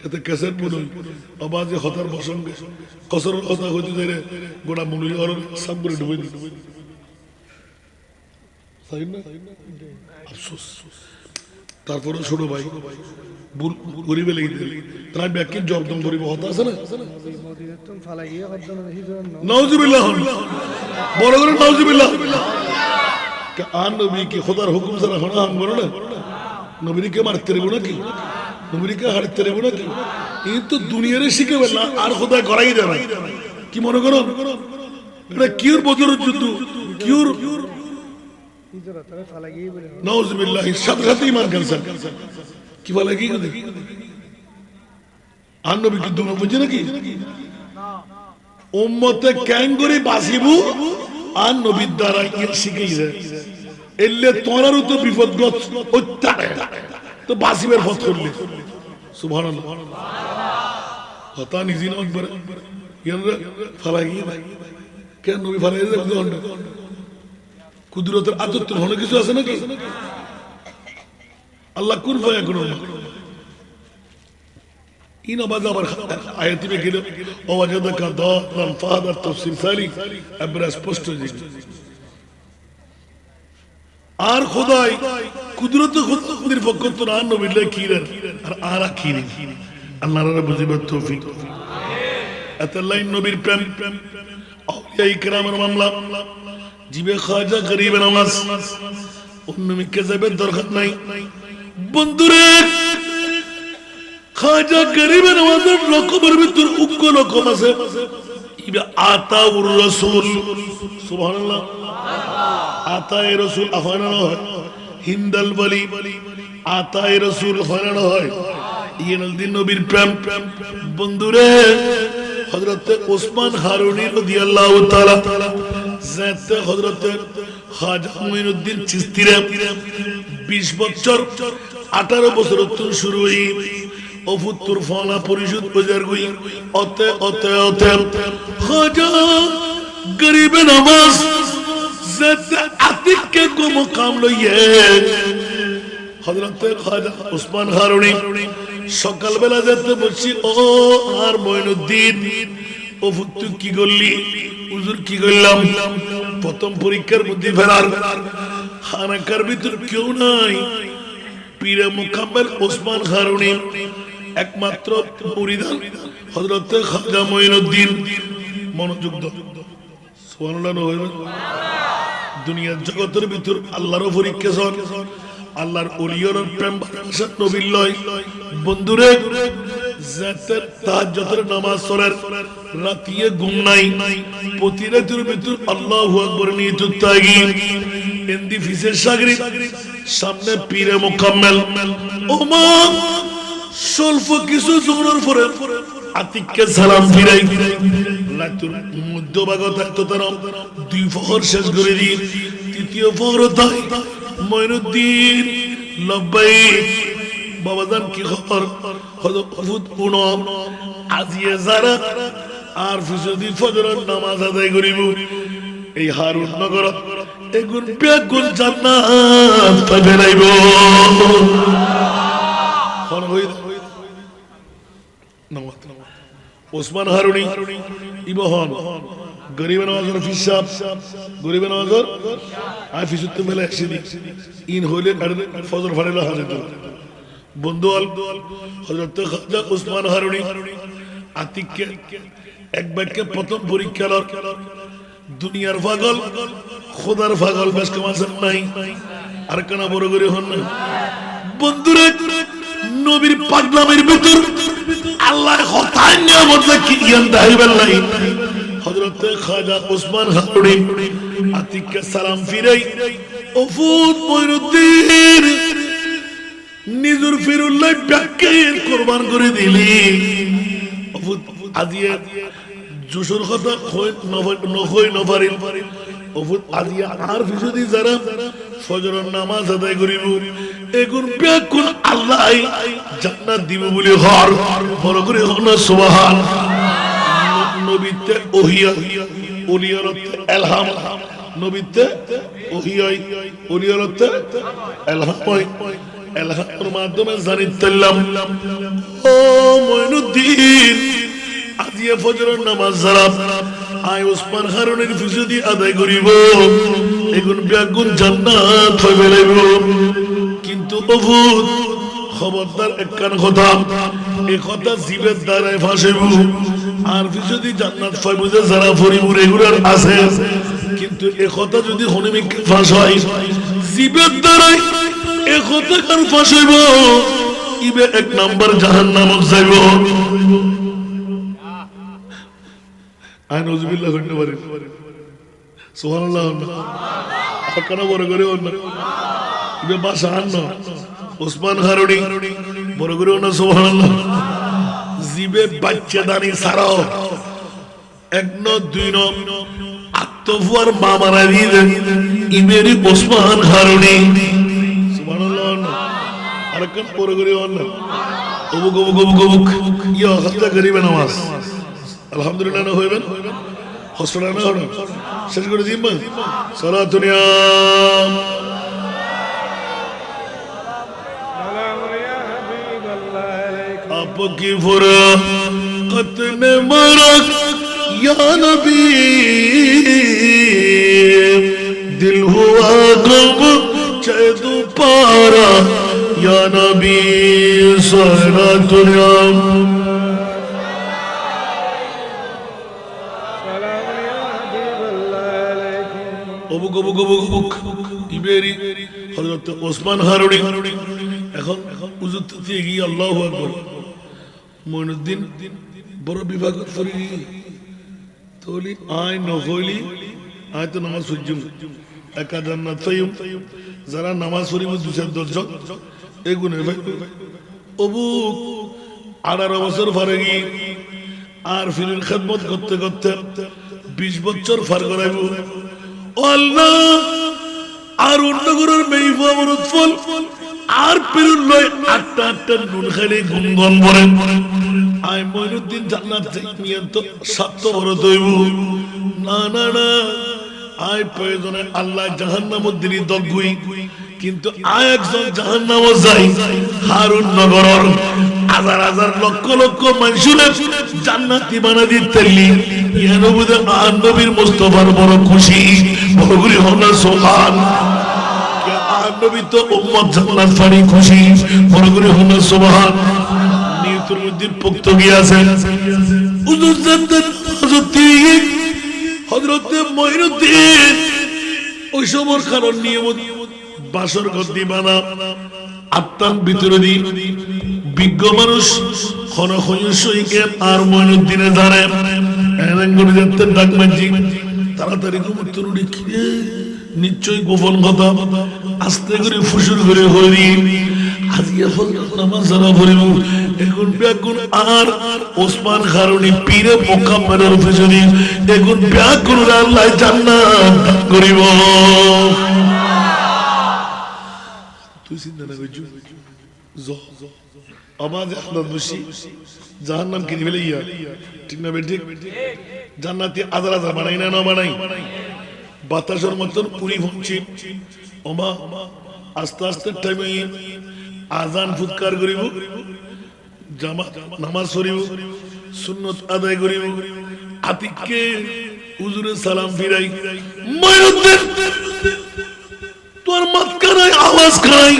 এতে ক্যাসেট মনে আবাজে হতার প্রসঙ্গে কসর কথা হইতে ধরে গোটা মনুল আর সাম করে ডুবে দিল তাই না আফসোস তারপরে ছোট ভাই গরিবে লেগে দিল তারা ব্যাকির জবদম গরিব হতা আছে না নাউজুবিল্লাহ বড় করে নাউজুবিল্লাহ আর নবী কি খোদার হুকুম ছাড়া হনা হাম করো না নবীকে মারতে রেবো নাকি নবীকে হারতে রেবো নাকি এই তো দুনিয়ারে শিখে না আর খোদা করাই যাবে কি মনে করো এটা কিউর বদর যুদ্ধ কিউর নাউজুবিল্লাহ সাথে সাথে ঈমান ক্যান্সার কি বলে কি আর নবী কি দুনো বুঝে নাকি উম্মতে ক্যাঙ্গুরি বাসিবু আর নবীর দ্বারা শিখেছে এলে তোরারও তো বিপদগ্রস্ত তো বাসিবের পথ করলে সুবহানাল্লাহ হতা নিজিন আকবর ইয়ানরা ফালাই কেন নবী ফালাই দেন কুদরতের আদত হলো কিছু আছে নাকি আল্লাহ কুন ফায়াকুন ইন আবাদ আবার আয়াতি মে গেল ওয়াজাদাকা দালান ফাহাদার তাফসীর সালি আবার স্পষ্ট জিনিস আর খোদাই কুদরত খোদার পক্ষ তো না নবীর কিরেন আর আরা কিরেন আল্লাহর বুঝিবার তৌফিক আতাল্লাহ নবীর প্রেম আউলিয়া ইকরামের মামলা জিবে খাজা গরিব নামাজ অন্য মিকে যাবে দরকার নাই বন্ধুরে খাজা গরিব নামাজের রকমের ভিতর উগ্র রকম আছে ইবা আতাউর রাসূল সুবহানাল্লাহ আতায়ে রাসূল আফানা হয় হিন্দাল বলি আতায়ে রাসূল হরানো হয় ইয়েনাল দিন নবীর প্রেম বন্ধুরে হযরত ওসমান হারুনি রাদিয়াল্লাহু তাআলা জাতে হযরত খাজা মুঈনুদ্দিন চিশতির 20 বছর 18 বছর তুন শুরু হই অফুত্তর ফালা পরিশোধ বাজার গই অতে অতে অতে খাজা গরিব নামাজ জাতে আতিক কে কো মকাম লইয়ে হযরত খাজা ওসমান হারুনি সকাল বেলা যেতে বলছি ও আর মুঈনুদ্দিন ও ফুত্তু কি করলি হুজুর কি করলাম প্রথম পরীক্ষার মধ্যে ফেরার খানাকার ভিতর কেউ নাই পীরে মুকাম্মেল ওসমান হারুনি একমাত্র মুরিদান হযরত খাজা মুঈনুদ্দিন মনোযোগ দাও সুবহানাল্লাহ নয় দুনিয়ার জগতের ভিতর আল্লাহর পরীক্ষা সন আল্লাহর ওলিয়র প্রেম ভালোবাসা নবীর লয় বন্ধুরে জাতের তাহাজ্জুদের নামাজ পড়ার রাতিয়ে ঘুম নাই প্রতি রাতের ভিতর আল্লাহু আকবার নিয়ত তাগি এন্দি ফিসের সাগরি সামনে পীরে মুকাম্মেল ওমা স্বল্প কিছু জোরের পরে আতিককে সালাম ফিরাই রাতের মধ্যভাগত তো তার দুই ফহর শেষ করে দিয়ে তৃতীয় ফহর তাই মুঈনুদ্দিন লব্বাইক বাবাজান কি খবর হযরত পুনম আজিয়ে যারা আর ফজর ফজরের নামাজ আদায় করিব এই হারুন নগর এগুন বেগুন জান্নাত পাবে নাইব কোন হই নামাজ ওসমান হারুনি ইবহন গরিব নওয়াজের ফিসাব গরিব নওয়াজের আফিসুত মেলা একদিন ইন হইলে ফজর ফাড়িলা হাজির বন্ধু আল হযরত খাজা ওসমান হারুনি আতিককে এক বাক্যে প্রথম পরীক্ষা লর দুনিয়ার পাগল খোদার পাগল বেশ কমাছেন নাই আর কেন বড় করে হন না বন্ধুরে নবীর পাগলামের ভিতর আল্লাহর হতায় নিয়ামত কি জ্ঞান দাইবেন নাই হযরত খাজা ওসমান হারুনি আতিককে সালাম ফিরাই ওফুত মুঈনুদ্দিন নিজুর ফিরুল্লাহ ব্যাখ্যার কুরবান করে দিলি ওফুত আজিয়া জুসুর কথা কই নফারিল ওফুত আজিয়া আর ফিসদি যারা ফজরের নামাজ আদায় করিব এগুন ব্যাকুল আল্লাহ জান্নাত দিব বলে ঘর বড় করে হলো সুবহান নবীতে ওহিয়া ওলিয়ারতে ইলহাম নবীতে ওহিয়া ওলিয়ারতে ইলহাম এলহামের মাধ্যমে জানিতাম ও মঈনুদ্দিন আজিয়া ফজরের নামাজ সালাম আয় ওসমান হারুনের ফিসদি আদায় করিব এগুন ব্যাগুন জান্নাত হইবে লাগব কিন্তু অভূত খবরদার একখান কথা এই কথা জীবের দ্বারায় ফাঁসিব আর ফিসদি জান্নাত পাইব যে যারা ফরিব রেগুলার আছে কিন্তু এই কথা যদি হনিমিকে ফাঁস হয় জীবের দ্বারায় এই কথা কার ফাঁসিব ইবে এক নাম্বার জাহান্নামে যাইব আয় নজবিল্লাহ করতে পারি সুবহানাল্লাহ আর কেন বড় করে অন্য ইবে বাসা আন্ন ওসমান হারুনি বড় করে অন্য সুবহানাল্লাহ জিবে বাচ্চা দানি সারাও এক ন দুই ন আত্মফুয়ার মা মারা দিয়ে ইবেরি ওসমান হারুনি সুবহানাল্লাহ আর কেন বড় করে অন্য অবুক অবুক অবুক অবুক ইয়া হাতটা করিবে নামাজ আলহামদুলিল্লাহ না হইবেন হসরা না হলো শেষ করে দিন সালাতুন ইয়া आपकी फुराकत ने मरक या नबी दिल हुआ गम चैदु पारा या नबी सालातुन या ইবেরি হযরত ওসমান হারুনি এখন উযু থেকে গিয়ে আল্লাহু আকবার মঈনুদ্দিন বড় বিভাগ করি তোলি আয় নহলি আয় তো নামাজ পড়জুম একা জান্নাত পাইম যারা নামাজ পড়িব দুশার দর্জন এগুনে ভাই অবু 18 বছর ফারেগি আর ফিরের খেদমত করতে করতে 20 বছর ফার করাইব আল্লাহ আর অন্যগুলোর মেইফু আমার উৎফল আর পেরুন লয় আটটা আটটা নুন খাইলে গুনগন ভরে আয় মঈনুদ্দিন জান্নাত নিয়ে তো সত্য বড় দইব না না না আয় প্রয়োজনে আল্লাহ জাহান্নামত দিলি দগুই কিন্তু আয় একজন জাহান্নামত যাই হারুন নগরর হাজার হাজার লক্ষ লক্ষ মানুষের জান্নাতি বানা দিতেলি ইয়ানবুদে নবীর মুস্তাফার বড় খুশি বড়গুলি হনা সুবহান কে নবী তো উম্মত জান্নাত পানি খুশি বড়গুলি হনা সুবহান নিয়তের মধ্যে পোক্ত গিয়াছে হুজুর জান্নাত হযরত মঈনুদ্দিন ওই সময় কারণ নিয়মত বাসর গদ্দি বানা আত্মার ভিতরে দি বিজ্ঞ মানুষ খনখয়সইকে আর মঈনুদ্দিনে জানে এরেন করে যেতে ডাক মাঝি তাড়াতাড়ি ঘুমতে উঠি নিশ্চয় গোপন কথা আস্তে করে ফুসুর করে হরি আজিয়া ফজর নামাজ যারা পড়িব এখন ব্যাগুন আর ওসমান হারুনি পীরে মুকাম্মেলের পিছনে এখন ব্যাগুন আল্লাহ জান্নাত দান করিব তুই চিন্তা না করছো আওয়াজ আহমদ বসি জাহান্নাম কিনে ফেলে ইয়া ঠিক না বেঠিক জান্নাতি আজার আজার বানাই না না বানাই বাতাসের মতন পুরি হচ্ছে ওমা আস্তে আস্তে টাইমে আজান ফুৎকার করিব জামাত নামাজ পড়িব সুন্নত আদায় করিব আতিককে হুজুরে সালাম ফিরাই মঈনুদ্দিন তোর মাত করাই আওয়াজ করাই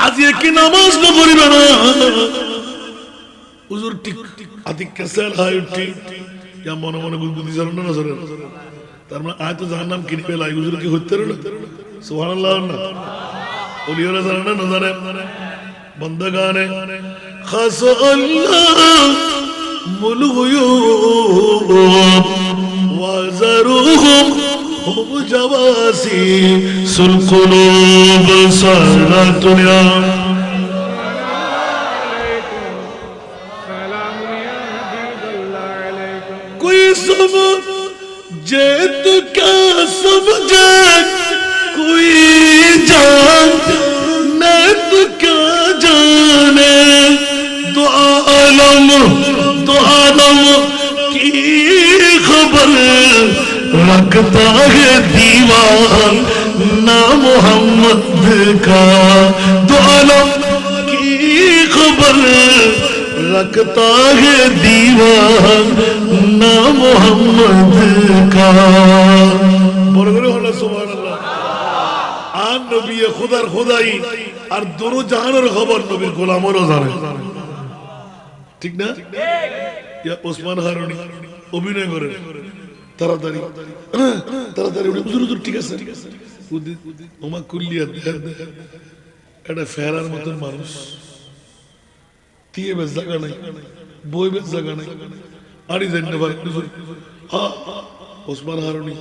আজ কি নামাজ না পড়িবে না হুজুর ঠিক আতিককে সাল হাই উঠি ইয়া মনে মনে গুদগুদি জানো না জরে তার মানে আয় তো জাহান্নাম কিনে পেলাই হুজুর কি হইতে রইল সুবহানাল্লাহ না ওলিওরা জানে না না জানে বন্দগানে খাস আল্লাহ মুল গুয়ুব ওয়াজারুহুম হুম জাওয়াসি সুল কুলুব সালাতুন ইয়া कोई समझे तो क्या समझे कोई जान न तो क्या जाने दो आलम की खबर रखता है दीवान ना मोहम्मद का दो आलम की खबर रखता है दीवाना मोहम्मद का বড় করে হলো সুবহানাল্লাহ আর নবী খোদার খোদাই আর দুরু জাহানের খবর নবীর গোলামরও জানে ঠিক না ইয়া ওসমান হারুনি অভিনয় করে তাড়াতাড়ি তাড়াতাড়ি হুজুর হুজুর ঠিক আছে ওমা কুল্লিয়া এটা ফেরার মতন মানুষ তিয়ে বেশ জায়গা নাই বই বেশ জায়গা নাই আড়ি জানতে পারে হুজুর ওসমান হারুনি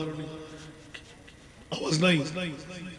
আওয়াজ নাই